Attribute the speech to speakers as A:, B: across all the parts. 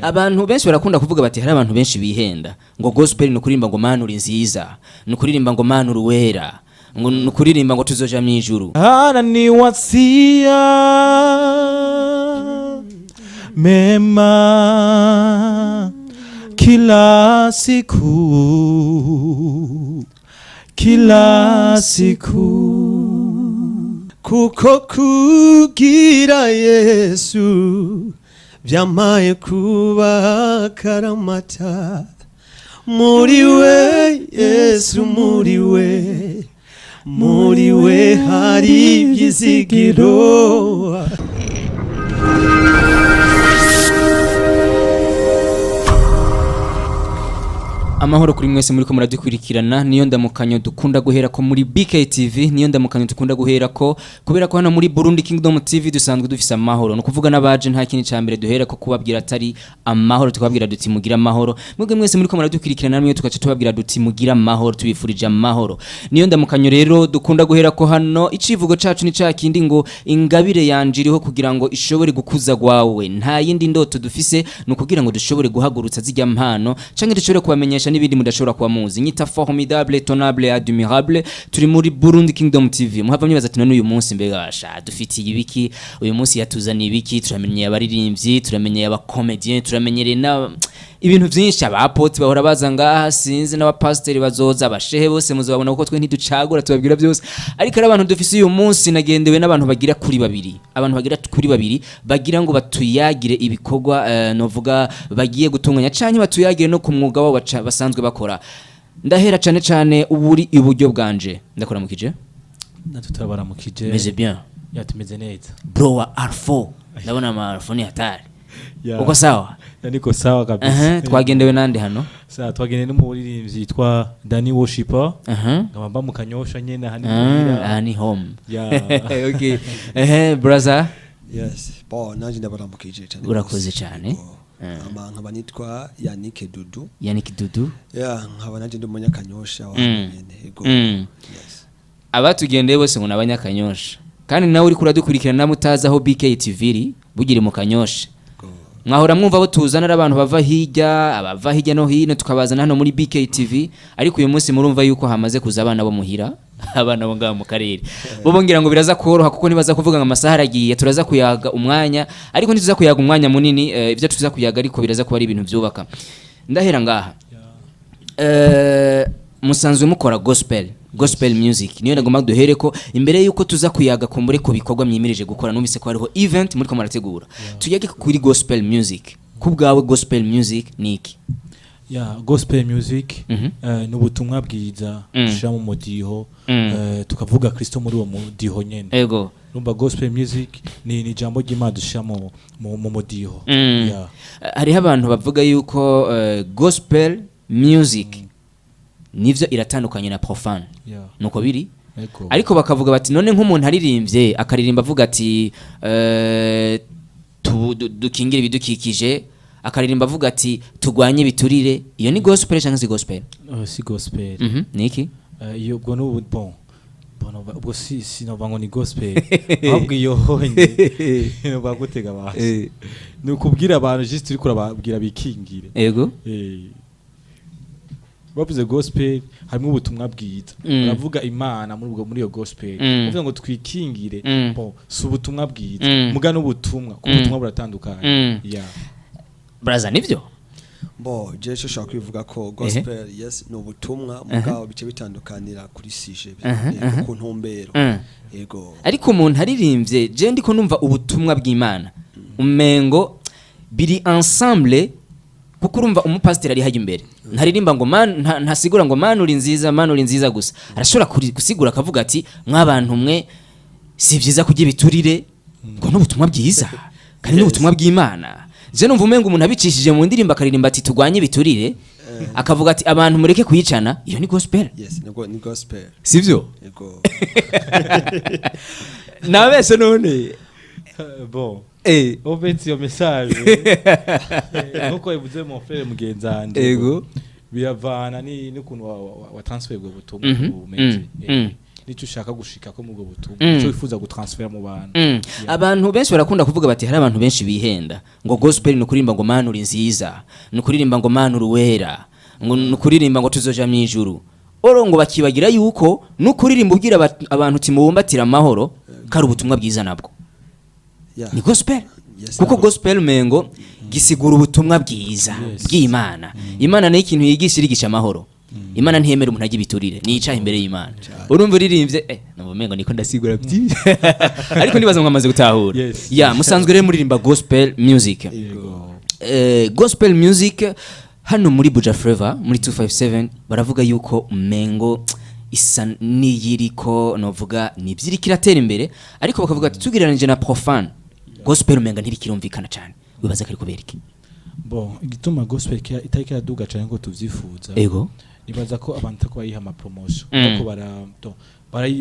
A: abantu benshi barakunda kuvuga bati hari abantu benshi bihenda ngo gospel ni kuririmba ngo mana uri nziza ni kuririmba ngo mana uri wera ngo ni kuririmba ngo tuzoja mu ijuru
B: ananiwasia mema kila siku kuko kugira Yesu vyamaye kuba karamata muri we Yesu muri we hari ivyizigiro.
A: Amahoro kuri mwese muri ko muradukurikirana niyo ndamukanyo dukunda guhera ko muri BKTV niyo ndamukanyo dukunda guhera ko kubera ko hano muri Burundi Kingdom TV dusanzwe dufise amahoro no kuvuga nabaje nta kintu cyambere duhera ko kubabwira atari amahoro tukababwira duti mugira amahoro mwebwe mwese muri ko muradukurikirana namwe tukaca tubabwira duti mugira amahoro tubifurije amahoro niyo ndamukanyo rero dukunda guhera ko hano icivugo cacu ni cakindi ngo ingabire yanjiriho kugira ngo ishobore gukuza gwawe nta yindi ndoto dufise no kugira ngo dushobore guhagurutsa zijya mpano canke dushobore kubamenyesha n'ibindi mudashobora kuba muzi nyita formidable tonable admirable turi muri Burundi Kingdom TV muhava myibaza ati none uyu munsi mbegasha dufitiye ibiki uyu munsi yatuzaniye ibiki turamenye abaririmbyi turamenye aba comedian turamenyere na ibintu byinshi abapote bahora bazanga sinzi n'abapasiteri bazoza abashehe bose muzabona kuko twe ntiducagura tubabwira byose ariko ari abantu dufise uyu munsi nagendewe n'abantu bagira kuri babiri bagira ngo batuyagire ibikorwa novuga bagiye gutunganya canke batuyagire no ku mwuga wabo basanzwe bakora ndahera cane uburi iburyo bwanje ndakora mukije
B: natutabaramukije
A: meze bien
B: yatumeze neza
A: bro wa R4 ndabona ama R4 ni hatari uko sawa
B: niko sawa kabisa
A: twagendewe nande hano
B: sawa twagendeye no mu buririmbyi yitwa Dani Worshipper ngamba mu Kanyosha nyene
A: hani home
B: okay
A: brother
C: yes naje ndabaramukije cyane
A: urakoze cyane
C: nkaba nitwa Yannick Dudu nkaba naje ndi umunyakanyosha wa yego yes
A: abatugendeye bose ngo nabanyakanyosha kandi nawe uri kuradukurikirana mutaza aho BKTV bugire mu Kanyosha mwahora mwumva abo tuzana abantu bava hirya no hino tukabazana hano muri BKTV ariko uyu munsi murumva yuko hamaze kuza abana bo muhira abana bo ngaho mu karere bo bongira ngo biraza koroha kuko nibaza kuvuga ngo amasaha aragiye turaza kuyaga umwanya ariko ntituza kuyaga umwanya munini ivyo tuza kuyaga ariko biraza kuba ari ibintu byubaka ndahera ngaha musanzwe mukora gospel music niyo ndagomba duhere ko imbere yuko tuza kuyaga kumbure ko bikorwa myimirije gukora numvise ko hariho event muri ko marategura tujyage kuri gospel music kubgawe gospel music niki
B: gospel music n'ubutumwa bwiza dushira mu mudiho tukavuga Kristo muri uwo mudiho nyene
A: ego
B: numva gospel music ni jambo ry'Imana dushira mu mudiho
A: hariho abantu bavuga yuko gospel music nivyo iratandukanye na profane nuko biri ariko bakavuga bati none nk'umuntu aririmbye akaririmba avuga ati dukingire ibidukikije akaririmba avuga ati tugwanye biturire iyo ni gospel cyangwa si gospel
B: si gospel
A: niki
B: iyo ubwo no bon ubwo si no bango ni gospel ahubwo iyo honye bagutega basi ni ukubwira abantu just uri kurababwira bikingire
A: ego
B: bavuze gospel harimo ubutumwa bwiza baravuga Imana muri iyo gospel bavuga ngo twikingire bon si ubutumwa bwiza muga n'ubutumwa ku butumwa buratandukanye
A: brother nivyo
C: bo je shaka kwivuga ko gospel yes no butumwa mugabo bice bitandukanira kuri sije ku ntumbero yego
A: ariko umuntu aririmbye je ndiko numva ubutumwa bw'Imana umengo biri ensemble kuko urumva umupasiteri ari haje imbere ntaririmba ngo ntasigura ngo mana uri nziza gusa arashobora gusigura akavuga ati mwabantu mwe si byiza kujya biturire ngo n'ubutumwa bwiza kandi n'ubutumwa bw'Imana je numva umengo umuntu abicishije mu ndirimba akaririmba ati tugwanye biturire akavuga ati abantu mureke kuyicana iyo ni gospel
C: yes ni gospel
A: sivyo
C: yego
A: nabese none
B: bon obeti yo message nuko ivuze mon frère mugenzande
A: ego
B: biravana ni kuntu wa transfer bwo butumwa bumenye nico ushaka gushika ko mubwo butumwa ico wifuza gutransfera mu bantu
A: abantu benshi barakunda kuvuga bati hari abantu benshi bihenda ngo gospel ni kuririmba ngo manuri nziza ni kuririmba ngo manuri wera ngo ni kuririmba ngo tuzoja mu ijuru oro ngo bakibagira yuko no kuririmba ubwira abantu timubumbatira amahoro kari ubutumwa bwiza nabwo ni gospel kuko gospel mengo gisigura ubutumwa bwiza bw'Imana. Imana ni ikintu yigisha irigisha amahoro. Imana ntiyemera umuntu agibiturire nicaye imbere y'Imana. Urumva uririmbye navumengo niko ndasigura byinshi ariko nibaza mwamaze gutahura. Ya musanzwe rero muririmba gospel music. Gospel music hano muri Buja Flavor muri 257 baravuga yuko mengo isa niyiriko novuga nibyirikiratera imbere ariko bakavuga ati tugiranije na profane gospel menga ntirikirumvikana cyane wibaza kari kuberiki
B: bon igituma gospel itariki yaduga cyane ngo tuvyifuza
A: ego
B: nibaza ko abantu ko bayiha ama promotion ko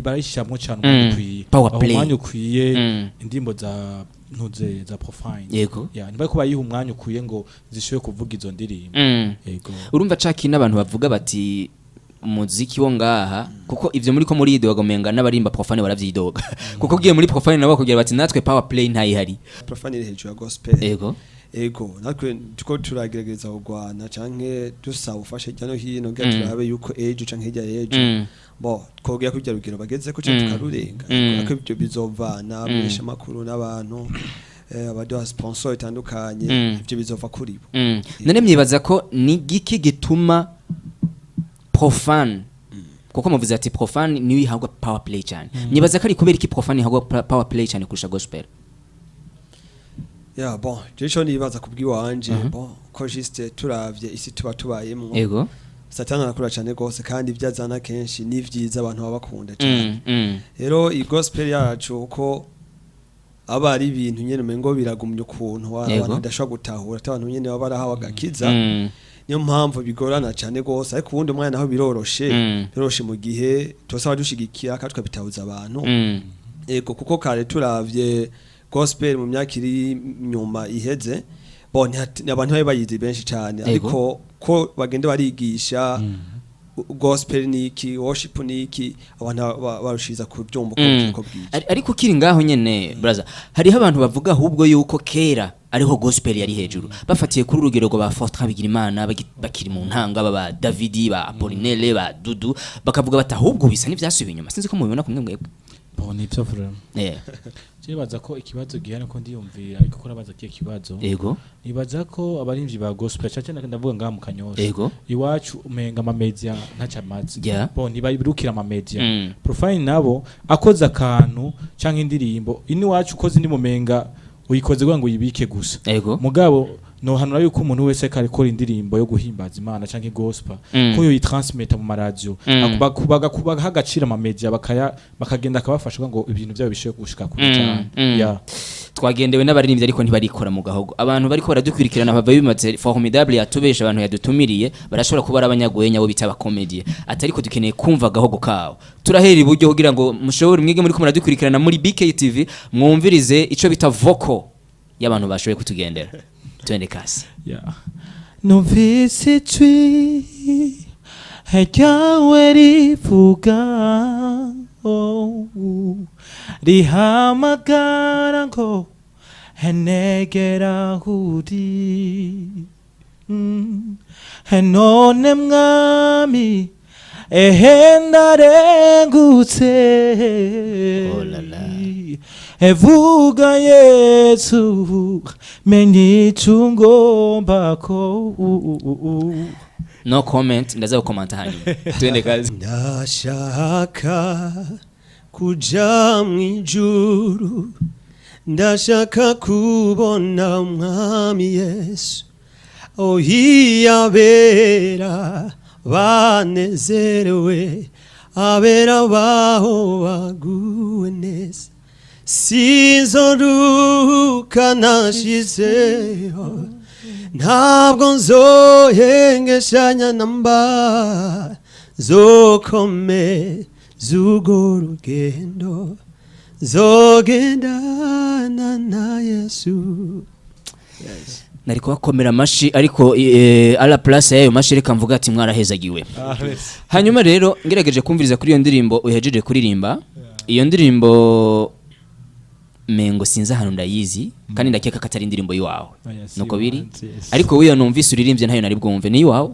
B: barayishyamwo cyane umwanya
A: power
B: ukwiye indimbo za ntuze za profane
A: yego
B: niba ko bayiha umwanya ukwiye ngo zishoye kuvuga izo ndirimbo
A: yego urumva caki n'abantu bavuga bati umuziki wo ngaha kuko ivyo muri ko muri idoga menga n'abarimba profane baravyidoga kuko giye muri profane nabo kugira bati natwe power play ntayihari
C: profane iri hejuru ya gospel
A: ego
C: natwe tuko turagerageza kugwana canke dusaba ufashe cyano hino ngira turabe yuko ejo canke hirya ejo bo twogira kujya rugero bageze ko cyane tukarurenga kuko ibyo bizovana besha makuru n'abantu abadoha sponsor itandukanye ibyo bizova kuri bo
A: none myibaza ko ni giki gituma profane kuko muvuze ati profane ni wihagwa power play cyane nyibaza ko ari kubera iki profane ihagwa power play cyane kurusha gospel
C: ya bon jecho nibaza kubwiwanje bon ko juste turavye isi tuba tubayemo
A: ego
C: satana nakura cyane gose kandi ibyazana kenshi ni vyiza abantu babakunda cyane rero i gospel yacu uko aba ari ibintu nyene mengo biragumye ukuntu abantu ndashobora gutahura abantu nyene baba barahawe agakiza niyo mpamvu bigorana cyane gose ariko ubundi umwana naho biroroshe mu gihe tosaba dushigikira kandi twabitahuza abantu ego kuko kare turavye gospel mu myaka iri nyuma iheze bon abantu bari bayizi benshi cyane ariko ko bagende barigisha gospel niki worship niki abantu barushiza ku byombo ko bwije
A: ariko kiri ngaho nyene brother hariho abantu bavuga ahubwo yuko kera ariho gospel yari hejuru bafatiye kuri urugero rwo ba Fortran Bigirimana bakiri mu ntanga baba Davidi ba Apolinele ba Dudu bakavuga bati ahubwo bisa n'ivyasubiye inyuma sinzi ko mubibona kumwe mwebwe
B: bon ni byo vraiment nibaza ko ikibazo gihana ko ndiyumvira ariko ko rabaza kiye kibazo
A: ego
B: nibaza ko abarimvyi ba gospel cyane ndavuga ngaha mu Kanyosha
A: ego
B: iwacu umenga ama media ntacamazi bon nibabirukira ama media profile nabo akoza akantu canke indirimbo ini wacu ukoze ndi mumenga uyikoze ngo uyibike gusa mugabo no hanura yuko umuntu wese karikora indirimbo yo guhimbaza Imana canke gospel ko yo yitransmeta mu radio kubaga hagacira ama media bakagenda akabafasha ngo ibintu byabo bishoye gushika kuri cyane
A: twagendewe n'abaririmbyi ariko ntibarikora mu gahogo abantu bariko baradukwirikirana bava bimaze formidable yatubesha abantu yadutumiriye barashobora kuba abanyagwenya bo bita abakomedie atari ko dukeneye kumva gahogo kawo turahera iburyo kugira ngo mushobore mwege muri ko muradukwirikirana muri BKTV mwumvirize ico bita vocal y'abantu bashoboye kutugendera twende kasi
B: numvise twi hajyawe rivuga rihamagara ngo henegera hudi henone mwami ehendarengutse evuga Yesu menyichungombako
A: no comment ndaza gukomanta hanyuma twende kazi
C: ndashaka kuja mwijuru ndashaka kubona mwami Yesu ohiyabera banezerewe abera baho baguwe neza sinzoruka nashizeho ntabwo nzohengeshanya namba zokome zugo rugendo zogendana na Yesu
A: nari kubakomera amashi ariko ala place yayo mashi reka mvuga ati mwarahezagiwe. Hanyuma rero ngerageje kumviriza kuri iyo ndirimbo uhejeje kuririmba iyo ndirimbo mengo sinza hano ndayizi kandi ndakeka katari indirimbo yiwawe nuko biri ariko wiyo numvise uririmbye ntayo nari bwumve ni yiwawe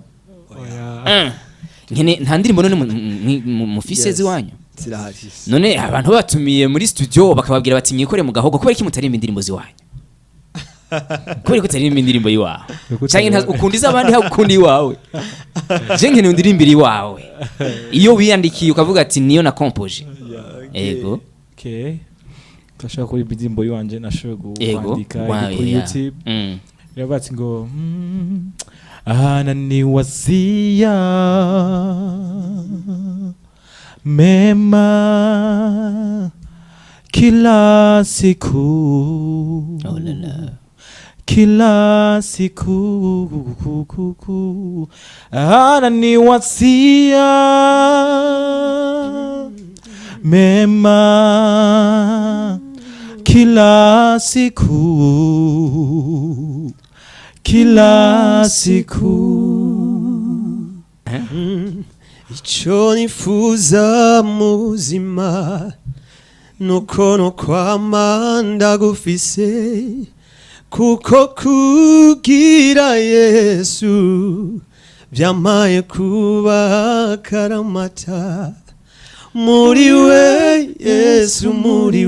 A: nkene nta ndirimbo none mufisezi wanyu none abantu batumiye muri studio bakababwira bati mwikore mu gahogo kubera iki mutarimba indirimbo ziwanyu kubera ko utarimba indirimbo yiwawe cyangwa ukundiza abandi ha ukundi iwawe je nkene ndirimbira iwawe iyo wiyandikiye ukavuga ati niyo na compose ego
B: okay kashaka kuri indirimbo yiwanje nashoboye kwandika kuri YouTube yabatsi ngo ananiwazia mema kila siku kila siku ananiwazia mema kila siku kila siku
C: ico nifuza muzima nuko no kwama ndagufise kuko kugira Yesu vyamaye kuba karamata muri we Yesu muri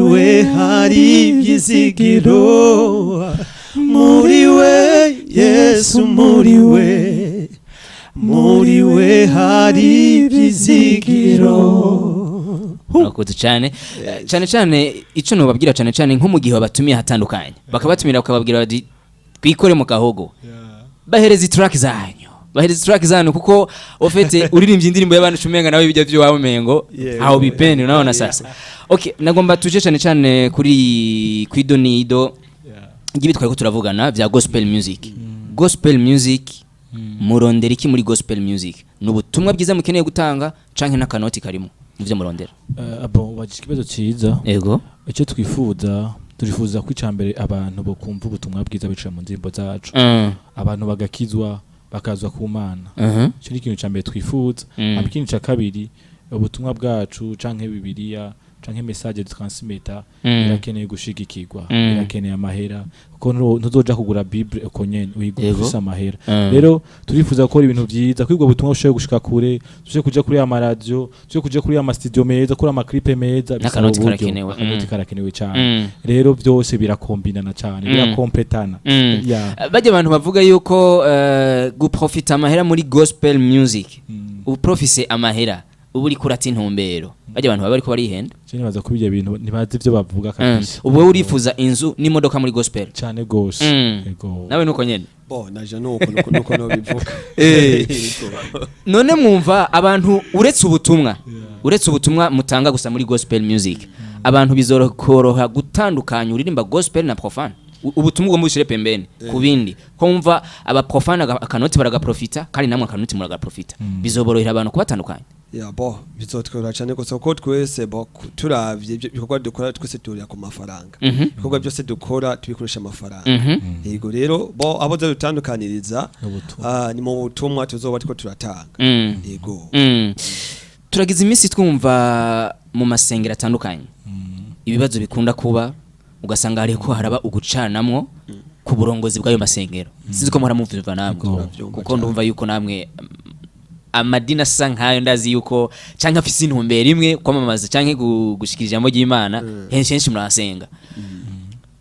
C: we hari ivyizigiro muri we Yesu muri we hari ivyizigiro.
A: Akoze cyane ico no babwira cyane nko mu gihe babatumiye hatandukanye bakabatumira bakababwira bati twikore mu kahogo bahereza track zanyu kuko ofete uririmbye indirimbo y'abantu cumenga nawe bijya byo wawe mengo aho bipende unaona sasa okay nagomba tuje cyane kuri kwidonido ngibi twari ko turavugana vya gospel music murondera iki muri gospel music n'ubutumwa bwiza mukeneye gutanga canke n'akanoti karimo muvyo murondera
B: wajije kibazo ciza
A: ego
B: icyo turifuza kwicambere abantu bo kumva ubutumwa bwiza bicara mu ndirimbo zacu abantu bagakizwa bakazwa ku Mana cyo ni ikintu cyambere twifuza ikindi cya kabiri ubutumwa bwacu canke bibiliya canke message transmitter irakeneye gushigikirwa irakeneye amahera kuko ntuzoja kugura bible uko nyene uyigufisa amahera rero turifuza gukora ibintu byiza kwibwo butumwa ushoye gushika kure tuje kuja kuri ama radio tuje kuja kuri ama studio meza kuri ama clip meza
A: n'akanoti
B: karakenewe cyane rero byose birakombinana cyane birakompletana
A: bajye abantu bavuga yuko guprofita amahera muri gospel music uprofise amahera uburi kurata intumbero bajye abantu bari ko barihenda
B: cyane baza kubijya bintu ntibazi ivyo bavuga kabisa
A: ubwo urifuza inzu n'imodoka muri gospel
B: cyane gose
A: yego nawe nuko nyene
C: naje nuko no bivuga
A: none mwumva abantu uretse ubutumwa mutanga gusa muri gospel music abantu bizorokoroha gutandukanya uririmba gospel na profane ubutumwa bwo mushire pembeni kubindi ko mva aba profane akanoti baragaprofita kandi namwe akanoti muragaprofita bizoborohera abantu kubatandukanya
C: bizotwora cyane ko twese turavye ibikorwa dukora twese turiya ku mafaranga ibikorwa byose dukora tubikoresha amafaranga yego rero abo dutandukaniriza ni mu butumwa tuzoba tiko turatanga yego
A: turagize iminsi twumva mu masengero atandukanye ibibazo bikunda kuba ugasanga hariko haraba ugucanamwo ku burongozi bw'ayo masengero sinzi ko muramuvuma namwe kuko ndumva yuko namwe amadina asa nkayo ndazi yuko canke afise intumbero imwe kwamamaza canke gushikirija ijambo ry'Imana henshi murasenga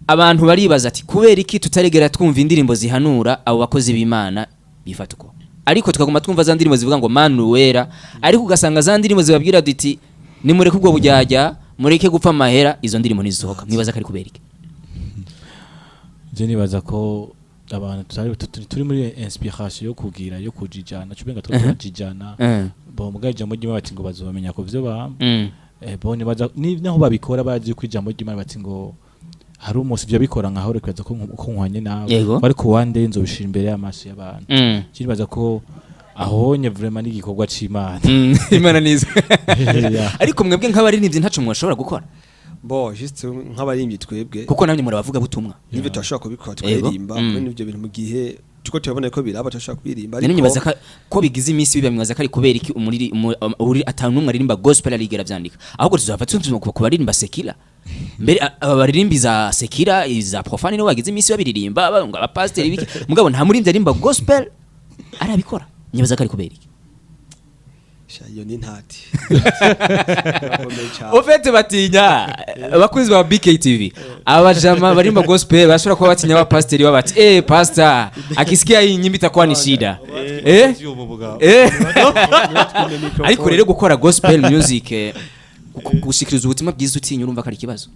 A: abantu baribaza ati kubera iki tutaregera twumva indirimbo zihanura abo bakozi b'Imana bifata uko ariko tukaguma twumva za ndirimbo zivuga ngo manu wera ariko ugasanga za ndirimbo zibabwira diti nimureke ubwo bujyajya mureke gupfa amahera izo ndirimbo nizisohoka mwibaza kari kubera iki
B: je nibaza ko abantu turi muri inspiration yo kugira yo kujijana cyubenga twajijana bo mugaje mu gima bati ngo bazomenya ko byo ba bo nibaza naho babikora baje kwijambo ry'Imana bati ngo hari umunsi byo bikora nkaho rekweza ko nkwanye nawe ariko wande nzo bishira imbere y'amaso y'abantu kiribaza ko ahonye vraiment n'igikorwa c'Imana
A: Imana nizo ariko mwebwe nk'abari nivyo ntacu mwashobora gukora
C: bo juste nk'abarimyi twebwe
A: kuko namwe murabavuga butumwa
C: nivyo turashobora kubikora twaririmba muri nivyo bintu mu gihe tuko turabona ko biraba turashobora kubirimba
A: ariko nibaza ko bigize iminsi biba mwaza kari kubera iki uri atanu numwe aririmba gospel arigera vyandika ahubwo tuzava tunzuma ku baririmba sekira mbere abaririmbi za sekira za profane no bagize iminsi babiririmba ngo abapastor biki mugabo nta muri aririmba gospel arabikora nibaza kari kubera iki
C: shayo ni ntati
A: ofete batinya abakuzi ba BKTV abajama barimba gospel bashobora kuba batinya ba pastor babati pastor akisikia hii nyimbo itakuwa ni shida ariko rero gukora gospel music gushikiriza ubutumwa bwiza utinya urumva kari kibazo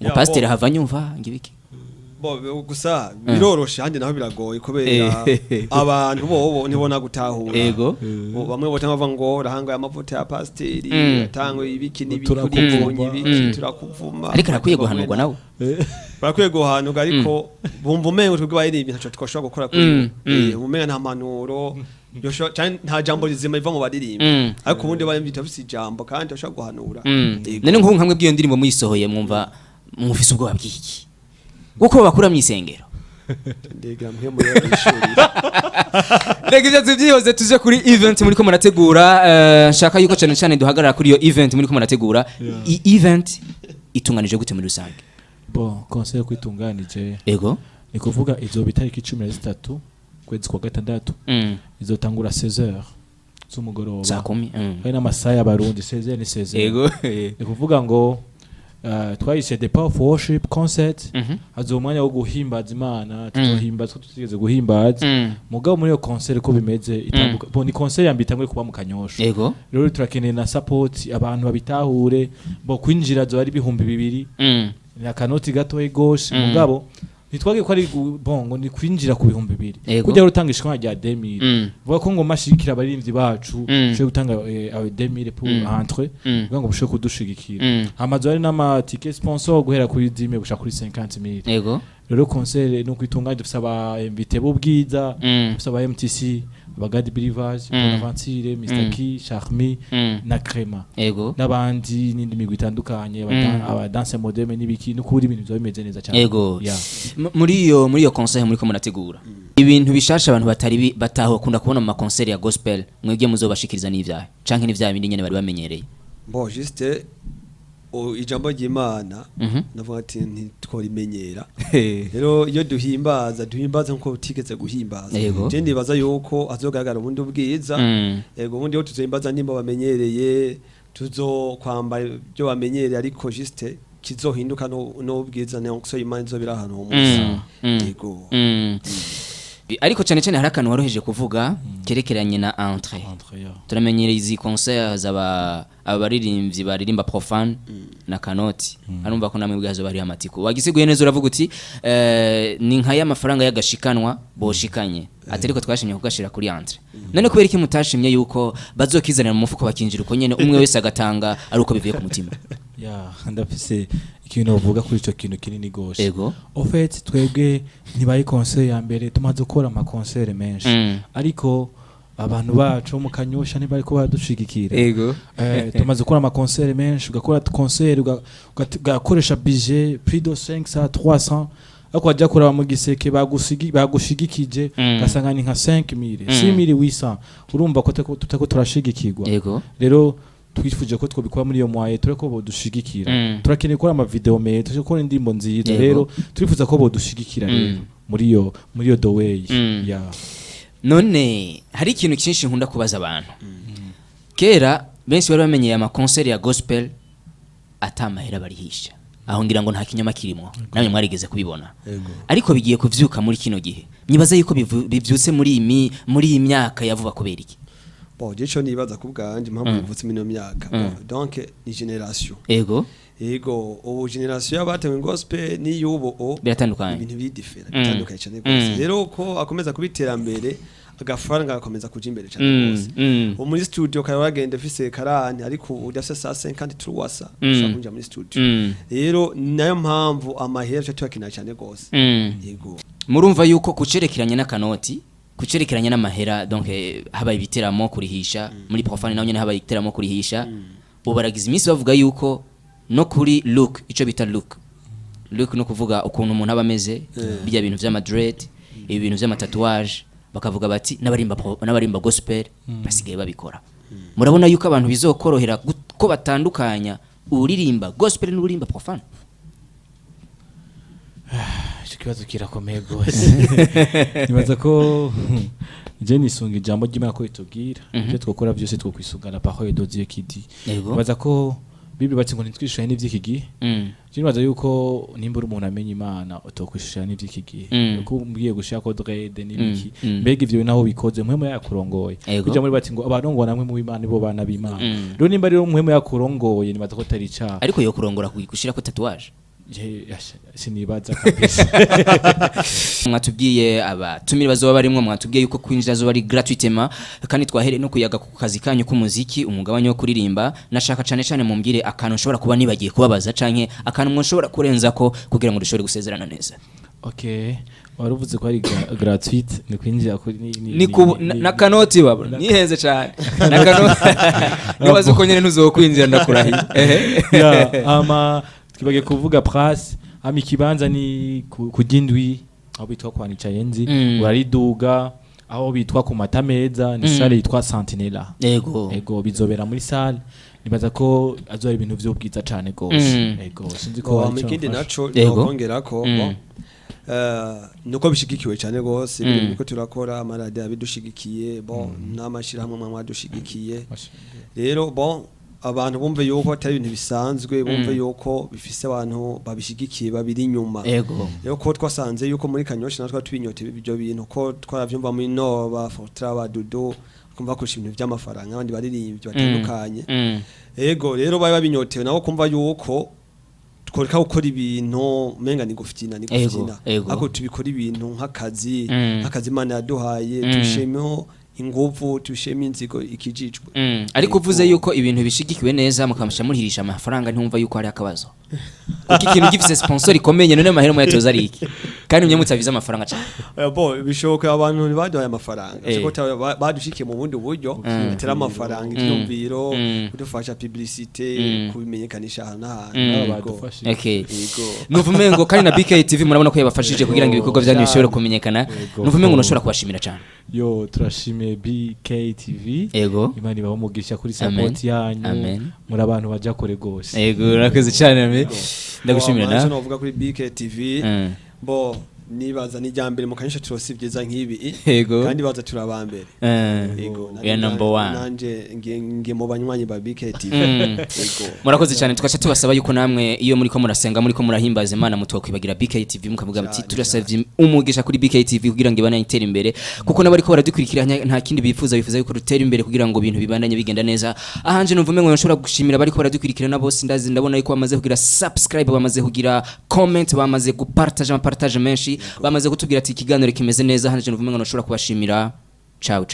A: ngo pastor hava nyumva ngibiki
C: bo gusa biroroshe handi naho biragoye kubera abantu bobo ntibona gutahura
A: yego
C: bamwe botanga bava ngo rahanga y'amavuta ya pasteri yatango ibiki n'ibikuri ibiki turakuvuma
A: ariko nakwiye guhanurwa nawe
C: barakwiye guhanurwa ariko bumva umengo twebwe baririmba ntaco twashobora gukora kuri umenga nta manuro nta jambo rizima riva mu baririmba ariko ubundi barimvita bisi jambo kandi bashobora guhanura
A: none nk'ubu nkamwe bw'iyo ndirimbo muyisohoye mwumva mufise ubwoba bw'iki guko bakura mwisengero
C: ndega mwe muri ishuri
A: rega ivyo tuvyihoze tuje kuri event muri ko murategura nshaka yuko cyane cyane duhagarara kuri iyo event muri ko murategura event itunganije gute muri rusange
B: bon conseil kwitunganije
A: ego
B: ni kuvuga izo bitariki 13 kwezi kwa gatandatu izotangura 16h z'umugoroba
A: saa 10
B: hari n'amasaha y'abarundi 16 ni 16
A: ego
B: ni kuvuga ngo twayise the power of worship concert hazo umwanya wo guhimbaza Imana tuzohimbaza ko tutigeze guhimbaza mugabo muri iyo concert ko bimeze itambuka bo ni concert yambitangwe kuba mu Kanyosha
A: yego
B: rero turakeneye na support abantu babitahure bo kwinjira zo ari 2,000 na kanoti gato gauche mugabo nitwage ko ari bongo ni kwinjira ku 2,000 kujya rutanga ishwa rya 2000 vuga ko ngo mashikira abarimvyi bacu cyo gutanga 2000 pour entrer vuga ngo bushe kudushigikira amazo ari n'ama ticket sponsor guhera kuri 10 gushaka kuri 50,000
A: yego
B: rero concert no kwitunganya dufisaba invité bubwiza dufisaba MTC abagadi Believers Bonaventure Mr Key Charmy na Crema
A: yego
B: nabandi n'indi migwi itandukanye aba dance moderne n'ibiki no kuri ibintu byo bimeze neza cyane
A: yego muri iyo concert muri ko murategura ibintu bishasha abantu batari bataho kunda kubona mu concert ya gospel mwebwe muzobashikiriza n'ivyahe canke n'ivyaha bindi nyene bari bamenyereye
C: bo juste ijambo ry'Imana navuga ati ntitworimenyera rero iyo duhimbaza nko utigeze guhimbaza je ndibaza yuko azogaragara ubundi ubwiza yego ubundi yo tuzohimbaza nimba bamenyereye tuzokwamba byo bamenyereye ariko juste kizohinduka no ubwiza ne onso Imana izobira ahantu ho munsi yego
A: ariko cyane cyane harakantu waroheje kuvuga kerekeranye na entrée turamenyereye izi concert zaba abaririmbyi baririmba profane na kanoti arumva ko namwe bwazo bari amatiko wagisiguye neza uravuga uti ni nka y'amafaranga yagashikanwa boshikanye atariko twashimye kugashira kuri entrée none kubera iki mutashimye yuko bazokizanira mu mufuko bakinjira uko nyene umwe wese agatanga ari uko bivuye ku mutima
B: ya ndafise ikintu uvuga kuri ico kintu kinini gose
A: ego
B: en fait twebwe ntibaye concert ya mbere tumaze gukora ama concert menshi ariko abantu bacu mu Kanyosha ntibari ko badushigikira
A: ego
B: tumaze gukora ama concert menshi ugakora concert ugakoresha budget plus de 500 300 ako ajya kuraba mu giseke bagushigikije gasanga ni nka 5000 6800 urumva ko tutako turashigikirwa rero twifuje ko twobikora muri iyo mwaye tureko bodushigikira turakeneye gukora ama video meza tuje gukora indimbo nziza rero turifuza ko bodushigikira rero muri iyo the way ya
A: none hari ikintu cyinshi nkunda kubaza abantu kera benshi bari bamenyeye ama concert ya gospel atamahera barihisha aho ngira ngo nta kinyama kirimo namwe mwarigeze kubibona ariko bigiye kuvyuka muri kino gihe nyibaza yuko bivyutse muri iyi myaka yavuba kubera iki
C: bon jecho nibaza kubwanje mpamvu bivutse mino myaka donc ni generation
A: ego
C: ubu generation yabatewe gospel ni yubo
A: biratandukanye
C: ibintu bidifera bitandukanye cyane gose rero ko akomeza kubiterambere agafaranga gakomeza kuja imbere cyane gose muri studio kare wagende fise karani ariko udafise saa 50 truwasa ushaka muri studio rero nayo mpamvu amahera cyo twakina cyane gose yego
A: murumva yuko kucerekeranye n'akanoti kucerekeranye n'amahera donc haba ibiteramo kurihisha muri profane naho nyene haba ibiteramo kurihisha ubaragize iminsi bavuga yuko no kuri look ico bita look no kuvuga ukuntu umuntu aba ameze bijya bintu vya Madrid ibi bintu vya tatouage bakavuga bati n'abarimba gospel basigaye babikora murabona yuko abantu bizokorohera ko batandukanya uririmba gospel n'uririmba profane
B: ikibazo kirakomeye gose nibaza ko je nisunga ijambo ry'Imana ko itubwira ibyo twokora byose twokwisungana parole de Dieu qui dit nibaza ko Bible bati ngo nitwishuye n'ivyiki gihe je nibaza yuko nimba umuntu amenya Imana utokwishuye n'ivyiki gihe ko mbiye gushaka ko drede n'ibiki mbega ivyo naho bikoze muhemu yakurongoye kuja muri bati ngo abanongo namwe mu Imana bo bana b'Imana rero nimba rero muhemu yakurongoye nibaza ko tari cyaha
A: ariko yo kurongora kugushira ko tatouage
B: sinibaza kabisa
A: mwatubwiye abatumire bazoba barimwe mwatubwiye yuko kwinjira zo bari gratuitement kandi twahere no kuyaga ku kazi kanyu k'umuziki umugabanye wo kuririmba nashaka cyane mumbwire akantu nshobora kuba nibagiye kubabaza canke akantu mwoshobora kurenza ko kugira ngo dushobore gusezerana neza.
B: Okay, waruvuze ko ari gratuite ni kwinjira kuri
A: na kanoti baba nihenze cyane na kanoti nibaze ko nyene ntuzokwinjira ndakurahiye
B: ama kibage kuvuga price ami kibanza ni kujindwi aho bitwa kwa Nicayenzi urariduga aho bitwa ku matameza ni salle yitwa Sentinela ego bizobera muri salle nibaza ko azori ibintu vy'ubwiza cyane gose ego sinzi ko
C: amikindi naco nokongera ko nuko bishigikiwe cyane gose niko turakora amaradi abidushigikiye n'amashira hamwe mwa dushigikiye rero abantu bumve yuko atari ibintu bisanzwe bumve yuko bifise abantu babishigikiye babiri inyuma rero ko twasanze yuko muri Kanyosha natwa tubinyote ibyo bintu ko twaravyumva muri Nova Fortra Badudo kumva ko ibintu by'amafaranga abandi baririmbye batandukanye rero bari babinyotewe nabo kumva yuko tworeka gukora ibintu menga ni gufitina ako tubikora ibintu nk'akazi Imana yaduhaye tushemeho inguvu tusheme inzigo ikijijwe
A: ariko uvuze yuko ibintu bishigikiwe neza mukamusha murihirisha amafaranga ntumva yuko hari akabazo kuko ikintu gifise sponsor ikomeye none mahero mu yatoza ari iki kandi mwe mutaviza amafaranga cyane
C: bishoboka abantu baduhaye amafaranga cyo badushikiye mu bundi buryo atera amafaranga ibyumviro kudufasha publicité kubimenyekanisha ahantu
A: okay nuvume ngo kandi na BK TV murabona ko yabafashije kugira ngo ibikorwa byanyu bishobore kumenyekana nuvume ngo noshobora kubashimira cyane
B: yo turashimiye BK TV Imana ibaho mugisha kuri support yanyu muri abantu baje kure gose
A: urakoze cyane ndagushimira
C: na novuga kuri BK TV nibaza ni jambere mu Kanyosha turose byiza nk'ibi kandi baza turabambere
A: ya number 1
C: nanje nge mu banywanyi ba BK TV
A: murakoze cyane tukaca tubasaba yuko namwe iyo muri ko murasenga muri ko murahimbaza Imana mutokwibagira BK TV mukavuga muti turasavye umugisha kuri BK TV kugira ngo ibana itera imbere kuko nabari ko baradukurikiranya nta kindi bifuza yuko rutera imbere kugira ngo ibintu bibandanye bigenda neza ahanje numvume ngo nshobora gushimira bari ko baradukurikirana bose ndazi ndabona yuko bamaze kugira subscribe bamaze kugira comment bamaze gupartage menshi bamaze kutubwira ati ikiganiro kimeze neza hanje nuvume ngo nshobora kubashimira ciao